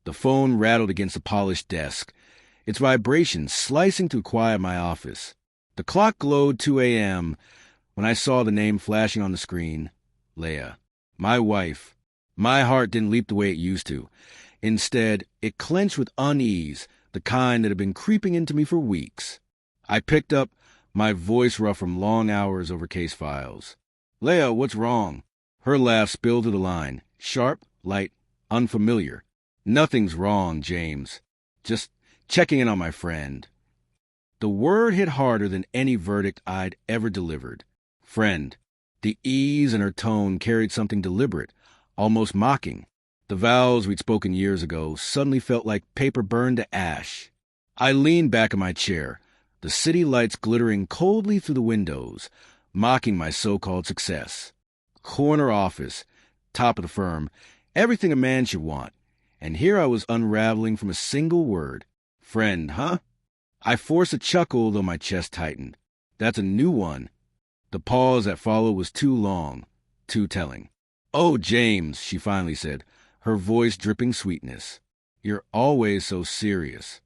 The phone rattled against the polished desk, its vibrations slicing through quiet in my office. The clock glowed 2 a.m. when I saw the name flashing on the screen. Leah. My wife. My heart didn't leap the way it used to. Instead, it clenched with unease, the kind that had been creeping into me for weeks. I picked up, my voice rough from long hours over case files. Leah, what's wrong? Her laugh spilled to the line, sharp, light, unfamiliar. Nothing's wrong, James. Just checking in on my friend. The word hit harder than any verdict I'd ever delivered. Friend. The ease in her tone carried something deliberate, almost mocking. The vows we'd spoken years ago suddenly felt like paper burned to ash. I leaned back in my chair, the city lights glittering coldly through the windows, mocking my so-called success. Corner office, top of the firm, everything a man should want. And here I was unraveling from a single word. Friend, huh? I forced a chuckle, though my chest tightened. That's a new one. The pause that followed was too long, too telling. Oh, James, she finally said, her voice dripping sweetness. You're always so serious.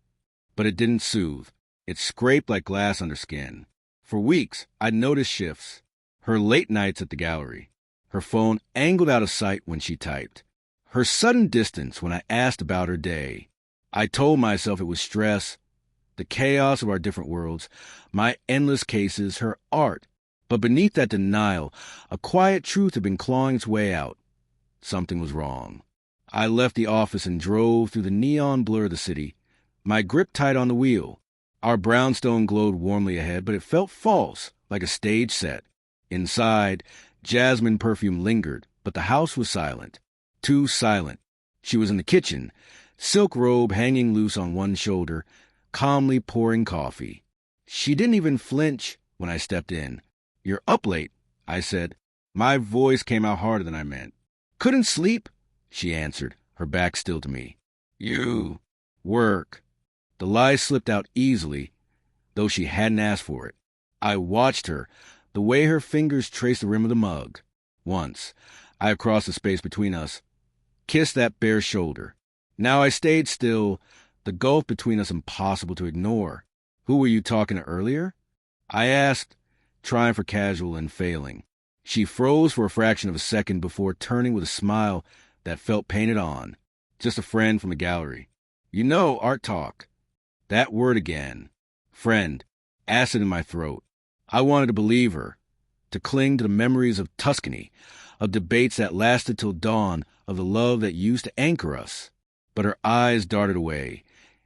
But it didn't soothe. It scraped like glass under skin. For weeks, I'd noticed shifts. Her late nights at the gallery. Her phone angled out of sight when she typed. Her sudden distance when I asked about her day. I told myself it was stress, the chaos of our different worlds, my endless cases, her art. But beneath that denial, a quiet truth had been clawing its way out. Something was wrong. I left the office and drove through the neon blur of the city, my grip tight on the wheel. Our brownstone glowed warmly ahead, but it felt false, like a stage set. Inside, jasmine perfume lingered, but the house was silent. Too silent. She was in the kitchen, silk robe hanging loose on one shoulder, calmly pouring coffee. She didn't even flinch when I stepped in. You're up late, I said. My voice came out harder than I meant. Couldn't sleep, she answered, her back still to me. You. Work. The lie slipped out easily, though she hadn't asked for it. I watched her, the way her fingers traced the rim of the mug. Once, I crossed the space between us, kissed that bare shoulder. Now I stayed still, the gulf between us impossible to ignore. Who were you talking to earlier? I asked, trying for casual and failing. She froze for a fraction of a second before turning with a smile that felt painted on. Just a friend from the gallery. You know, art talk. That word again. Friend. Acid in my throat. I wanted to believe her, to cling to the memories of Tuscany, of debates that lasted till dawn, of the love that used to anchor us. But her eyes darted away,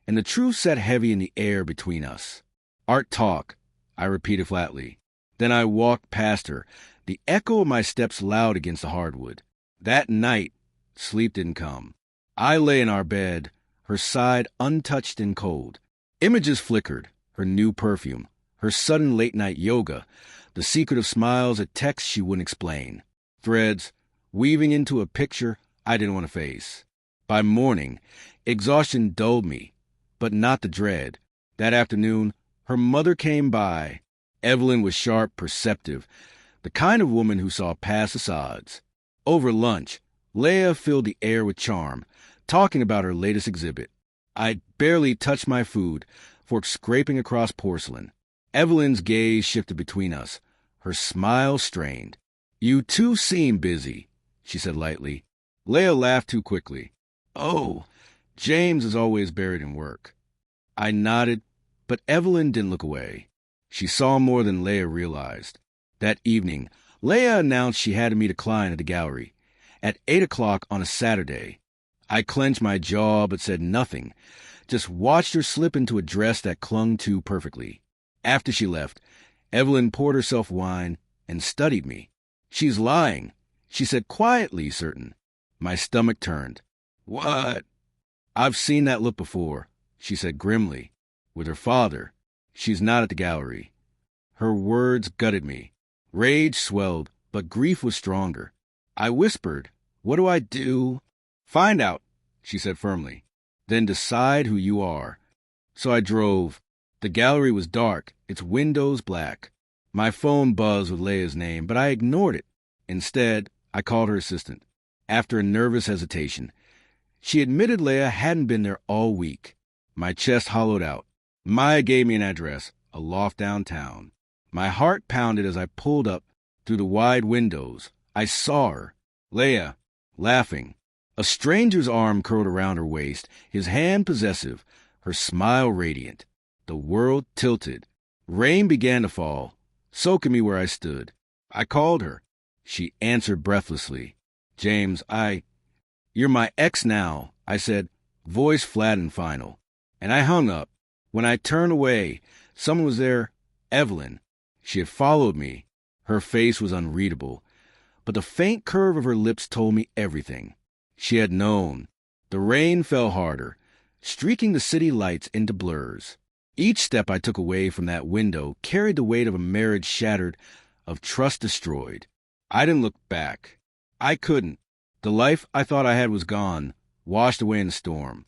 and the truth sat heavy in the air between us. Art talk, I repeated flatly. Then I walked past her, the echo of my steps loud against the hardwood. That night, sleep didn't come. I lay in our bed, her side untouched and cold. Images flickered, her new perfume, her sudden late-night yoga, the secret of smiles, a text she wouldn't explain. Threads, weaving into a picture I didn't want to face. By morning, exhaustion dulled me, but not the dread. That afternoon, her mother came by. Evelyn was sharp, perceptive, the kind of woman who saw past facades. Over lunch, Leah filled the air with charm, talking about her latest exhibit. I'd barely touched my food, fork scraping across porcelain. Evelyn's gaze shifted between us, her smile strained. You two seem busy, she said lightly. Leah laughed too quickly. Oh, James is always buried in work. I nodded, but Evelyn didn't look away. She saw more than Leah realized. That evening, Leah announced she had to meet a client at the gallery at 8 o'clock on a Saturday. I clenched my jaw but said nothing, just watched her slip into a dress that clung to perfectly. After she left, Evelyn poured herself wine and studied me. She's lying, she said quietly certain. My stomach turned. What? I've seen that look before, she said grimly. With her father. She's not at the gallery. Her words gutted me. Rage swelled, but grief was stronger. I whispered, what do I do? Find out, she said firmly. Then decide who you are. So I drove. The gallery was dark, its windows black. My phone buzzed with Leah's name, but I ignored it. Instead, I called her assistant. After a nervous hesitation, She admitted Leia hadn't been there all week. My chest hollowed out. Maya gave me an address, a loft downtown. My heart pounded as I pulled up through the wide windows. I saw her, Leia, laughing. A stranger's arm curled around her waist, his hand possessive, her smile radiant. The world tilted. Rain began to fall, soaking me where I stood. I called her. She answered breathlessly. James, you're my ex now, I said, voice flat and final. And I hung up. When I turned away, someone was there, Evelyn. She had followed me. Her face was unreadable, but the faint curve of her lips told me everything. She had known. The rain fell harder, streaking the city lights into blurs. Each step I took away from that window carried the weight of a marriage shattered, of trust destroyed. I didn't look back. I couldn't. The life I thought I had was gone, washed away in the storm.